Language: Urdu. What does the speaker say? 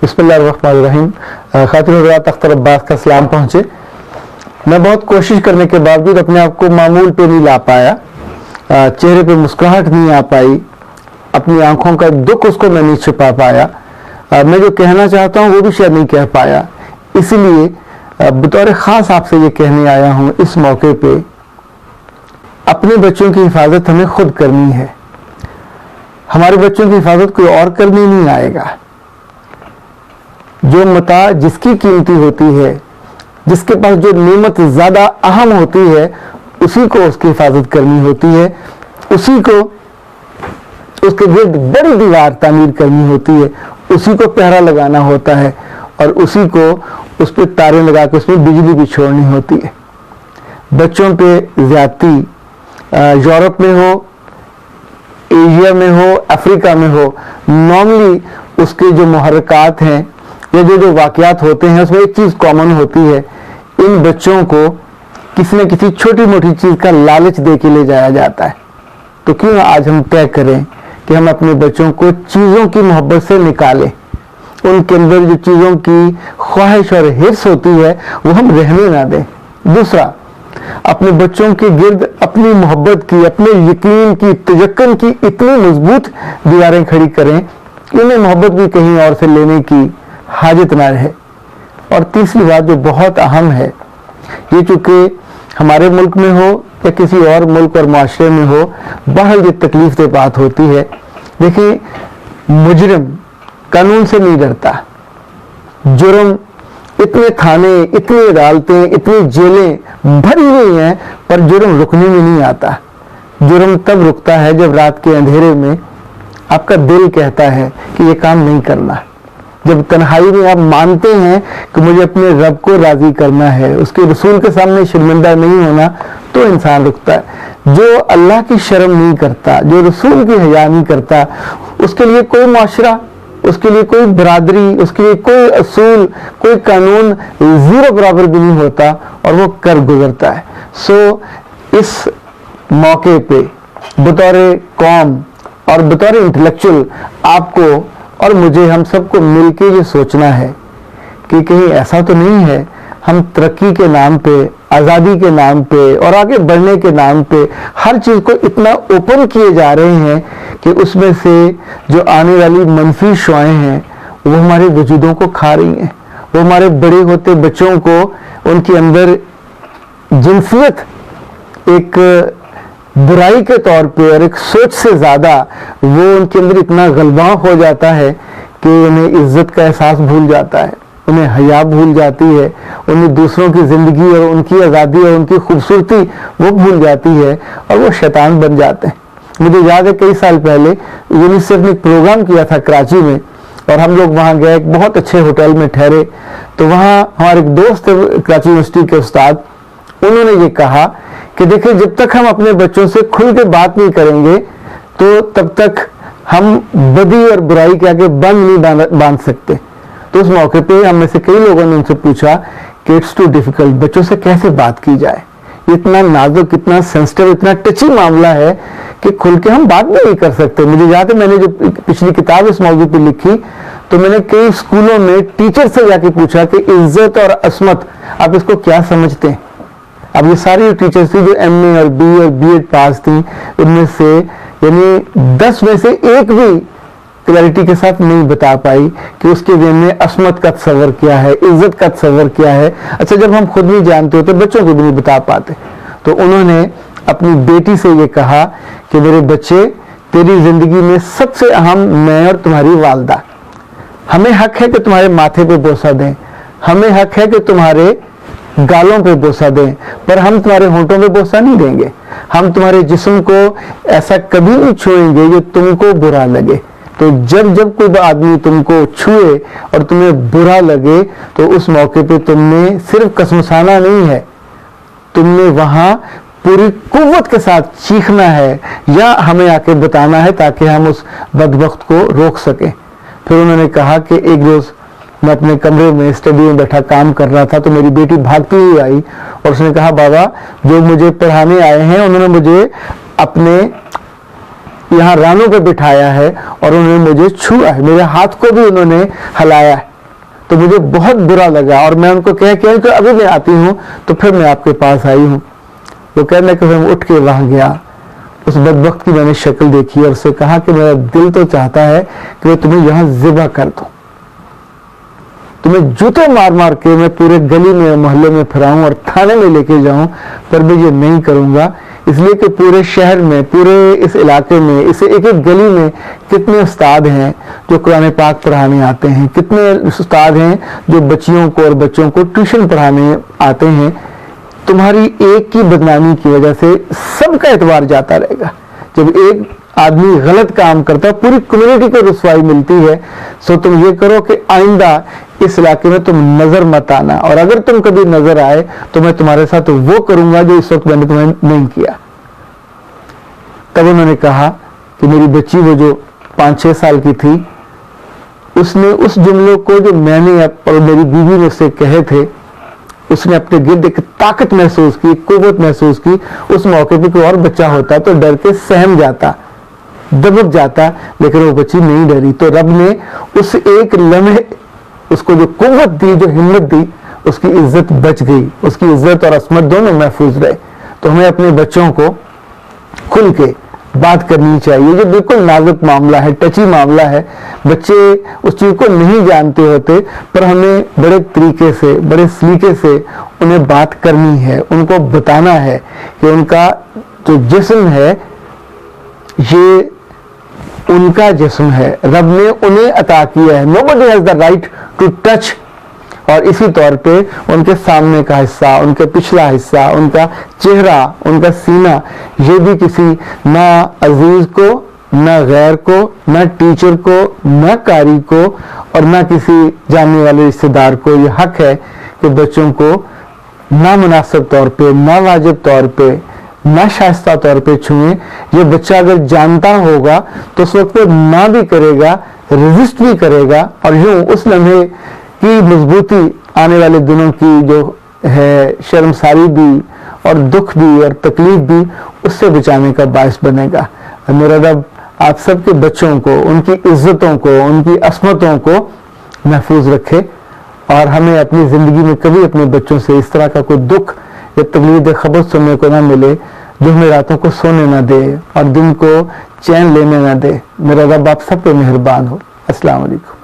بسم اللہ الرحمن الرحیم. خاتون حضرات، اختر عباس کا سلام پہنچے. میں بہت کوشش کرنے کے باوجود اپنے آپ کو معمول پہ نہیں لا پایا، چہرے پہ مسکراہٹ نہیں آ پائی، اپنی آنکھوں کا دکھ اس کو میں نہیں چھپا پایا. میں جو کہنا چاہتا ہوں وہ بھی شاید نہیں کہہ پایا. اسی لیے بطور خاص آپ سے یہ کہنے آیا ہوں اس موقع پہ، اپنے بچوں کی حفاظت ہمیں خود کرنی ہے. ہمارے بچوں کی حفاظت کوئی اور کرنے نہیں آئے گا. جو متاع جس کی قیمتی ہوتی ہے، جس کے پاس جو نعمت زیادہ اہم ہوتی ہے، اسی کو اس کی حفاظت کرنی ہوتی ہے، اسی کو اس کے گرد بڑی دیوار تعمیر کرنی ہوتی ہے، اسی کو پہرا لگانا ہوتا ہے، اور اسی کو اس پہ تاریں لگا کے اس میں بجلی بھی چھوڑنی ہوتی ہے. بچوں پہ زیادتی یورپ میں ہو، ایشیا میں ہو، افریقہ میں ہو، نارملی اس کے جو محرکات ہیں یا جو واقعات ہوتے ہیں اس میں ایک چیز کامن ہوتی ہے. ان بچوں کو کسی نہ کسی چھوٹی موٹی چیز کا لالچ دے کے لے جایا جاتا ہے. تو کیوں آج ہم طے کریں کہ ہم اپنے بچوں کو چیزوں کی محبت سے نکالیں، ان کے اندر جو چیزوں کی خواہش اور حرص ہوتی ہے وہ ہم رہنے نہ دیں. دوسرا، اپنے بچوں کے گرد اپنی محبت کی، اپنے یقین کی، تیقن کی اتنی مضبوط دیواریں کھڑی کریں کہ انہیں محبت بھی کہیں اور سے لینے کی حاجت نہ رہے. اور تیسری بات جو بہت اہم ہے، یہ چونکہ ہمارے ملک میں ہو یا کسی اور ملک اور معاشرے میں ہو، بہت یہ تکلیف دہ بات ہوتی ہے. دیکھیں، مجرم قانون سے نہیں ڈرتا. جرم اتنے تھانے، اتنی عدالتیں، اتنی جیلیں بھری ہوئی ہیں، پر جرم رکنے میں نہیں آتا. جرم تب رکتا ہے جب رات کے اندھیرے میں آپ کا دل کہتا ہے کہ یہ کام نہیں کرنا. جب تنہائی میں آپ مانتے ہیں کہ مجھے اپنے رب کو راضی کرنا ہے، اس کے رسول کے سامنے شرمندہ نہیں ہونا، تو انسان رکتا ہے. جو اللہ کی شرم نہیں کرتا، جو رسول کی حیا نہیں کرتا، اس کے لیے کوئی معاشرہ، اس کے لیے کوئی برادری، اس کے لیے کوئی اصول، کوئی قانون زیرو برابر بھی نہیں ہوتا، اور وہ کر گزرتا ہے. سو اس موقع پہ بطور قوم اور بطور انٹلیکچوئل آپ کو اور مجھے، ہم سب کو مل کے یہ سوچنا ہے کہ کہیں ایسا تو نہیں ہے ہم ترقی کے نام پہ، آزادی کے نام پہ اور آگے بڑھنے کے نام پہ ہر چیز کو اتنا اوپن کیے جا رہے ہیں کہ اس میں سے جو آنے والی منفی شعاعیں ہیں وہ ہمارے وجودوں کو کھا رہی ہیں. وہ ہمارے بڑے ہوتے بچوں کو، ان کے اندر جنسیت ایک برائی کے طور پہ اور ایک سوچ سے زیادہ وہ ان کے اندر اتنا غلبہ ہو جاتا ہے کہ انہیں عزت کا احساس بھول جاتا ہے، انہیں حیا بھول جاتی ہے، انہیں دوسروں کی زندگی اور ان کی آزادی اور ان کی خوبصورتی وہ بھول جاتی ہے، اور وہ شیطان بن جاتے ہیں. مجھے یاد ہے کئی سال پہلے یونیسیف نے ایک پروگرام کیا تھا کراچی میں، اور ہم لوگ وہاں گئے، ایک بہت اچھے ہوٹل میں ٹھہرے. تو وہاں ہمارے ایک دوست تھے کراچی یونیورسٹی کے استاد، انہوں نے یہ کہا کہ دیکھیں، جب تک ہم اپنے بچوں سے کھل کے بات نہیں کریں گے تو تب تک ہم بدی اور برائی کے آگے بند نہیں باندھ سکتے. تو اس موقع پہ ہم میں سے کئی لوگوں نے ان سے پوچھا کہ اٹس ٹو ڈیفیکلٹ، بچوں سے کیسے بات کی جائے، اتنا نازک، اتنا سینسٹیو، اتنا ٹچی معاملہ ہے کہ کھل کے ہم بات نہیں کر سکتے. مجھے یاد ہے میں نے جو پچھلی کتاب اس موضوع پہ لکھی تو میں نے کئی اسکولوں میں ٹیچر سے جا کے پوچھا کہ عزت اور عصمت آپ اس کو کیا سمجھتے ہیں. اب یہ ساری ٹیچرز تھی جو ایم اے اور بی اور بی ایڈ پاس تھیں، ان میں سے یعنی 10 میں سے ایک بھی کلیئرٹی کے ساتھ نہیں بتا پائی کہ اس کے ذہن میں عصمت کا تصور کیا ہے، عزت کا تصور کیا ہے. اچھا، جب ہم خود نہیں جانتے ہوتے بچوں کو بھی نہیں بتا پاتے. تو انہوں نے اپنی بیٹی سے یہ کہا کہ میرے بچے، تیری زندگی میں سب سے اہم میں اور تمہاری والدہ. ہمیں حق ہے کہ تمہارے ماتھے پہ بوسہ دیں، ہمیں حق ہے کہ تمہارے گالوں پہ بوسہ دیں، پر ہم تمہارے ہونٹوں پہ بوسہ نہیں دیں گے. ہم تمہارے جسم کو ایسا کبھی نہیں چھوئیں گے جو تم کو برا لگے. تو جب کوئی آدمی تم کو چھوئے اور تمہیں برا لگے تو اس موقع پہ تم نے صرف قسمسانہ نہیں ہے، تم نے وہاں پوری قوت کے ساتھ چیخنا ہے یا ہمیں آ کے بتانا ہے تاکہ ہم اس بدبخت کو روک سکیں. پھر انہوں نے کہا کہ ایک روز میں اپنے کمرے میں اسٹڈی میں بیٹھا کام کر رہا تھا تو میری بیٹی بھاگتی ہوئی آئی اور اس نے کہا، بابا جو مجھے پڑھانے آئے ہیں انہوں نے مجھے اپنے یہاں رانوں پہ بٹھایا ہے اور انہوں نے مجھے چھوا ہے, میرے ہاتھ کو بھی انہوں نے ہلایا ہے, تو مجھے بہت برا لگا اور میں ان کو کہ ابھی میں آتی ہوں تو پھر میں آپ کے پاس آئی ہوں. وہ کہنے کہ میں اٹھ کے وہاں گیا, اس بدبخت کی میں نے شکل دیکھی اور اسے کہا کہ میرا دل تو چاہتا ہے کہ میں تمہیں یہاں ذبح کر دوں, تمہیں جوتے مار مار کے میں پورے گلی میں محلے میں پھراؤں اور تھانے میں لے کے جاؤں, پر میں یہ نہیں کروں گا, اس لیے کہ پورے شہر میں, پورے اس علاقے میں, اس ایک ایک گلی میں کتنے استاد ہیں جو قرآن پاک پڑھانے آتے ہیں, کتنے استاد ہیں جو بچیوں کو اور بچوں کو ٹیوشن پڑھانے آتے ہیں. تمہاری ایک کی بدنامی کی وجہ سے سب کا اعتبار جاتا رہے گا. جب ایک آدمی غلط کام کرتا ہے پوری کمیونٹی کو رسوائی ملتی ہے. سو تم یہ کرو کہ آئندہ اس علاقے میں تم نظر مت آنا, اور اگر تم کبھی نظر آئے تو میں تمہارے ساتھ وہ کروں گا جو اس وقت میں نے تمہیں نہیں کیا. تب انہوں نے کہا کہ میری بچی وہ جو 5-6 سال کی تھی, اس نے اس جملوں کو جو میں نے اور میری بیوی نے اسے کہے تھے, اس نے اپنے گرد ایک طاقت محسوس کی, قوت محسوس کی. اس موقع پہ کوئی اور بچہ ہوتا تو ڈر کے سہم جاتا, دبک جاتا, لیکن وہ بچی نہیں ڈری. تو رب نے اس ایک لمحے اس کو جو قوت دی, جو ہمت دی, اس کی عزت بچ گئی, اس کی عزت اور عصمت دونوں محفوظ رہے. تو ہمیں اپنے بچوں کو کھل کے بات کرنی چاہیے. جو بالکل نازک معاملہ ہے, ٹچی معاملہ ہے, بچے اس چیز کو نہیں جانتے ہوتے, پر ہمیں بڑے طریقے سے, بڑے سلیقے سے انہیں بات کرنی ہے, ان کو بتانا ہے کہ ان کا جو جسم ہے یہ ان کا جسم ہے, رب نے انہیں عطا کیا ہے. nobody has the right to touch. اور اسی طور پہ ان کے سامنے کا حصہ, ان کے پچھلا حصہ, ان کا چہرہ, ان کا سینہ, یہ بھی کسی نہ عزیز کو, نہ غیر کو, نہ ٹیچر کو, نہ قاری کو, اور نہ کسی جاننے والے رشتے دار کو یہ حق ہے کہ بچوں کو نامناسب طور پہ, ناواجب طور پہ, نہ شائستہ طور پہ چھوئیں. یہ بچہ اگر جانتا ہوگا تو اس وقت نہ بھی کرے گا, ریزسٹ بھی کرے گا, اور یوں اس لمحے کی مضبوطی آنے والے دنوں کی جو ہے شرمساری بھی اور دکھ بھی اور تکلیف بھی, اس سے بچانے کا باعث بنے گا. میرا رب آپ سب کے بچوں کو, ان کی عزتوں کو, ان کی عصمتوں کو محفوظ رکھے, اور ہمیں اپنی زندگی میں کبھی اپنے بچوں سے اس طرح کا کوئی دکھ یا تکلیف خبر سننے کو نہ ملے جو ہمیں راتوں کو سونے نہ دے اور دن کو چین لینے نہ دے. میرا رب آپ سب پہ مہربان ہو. السلام علیکم.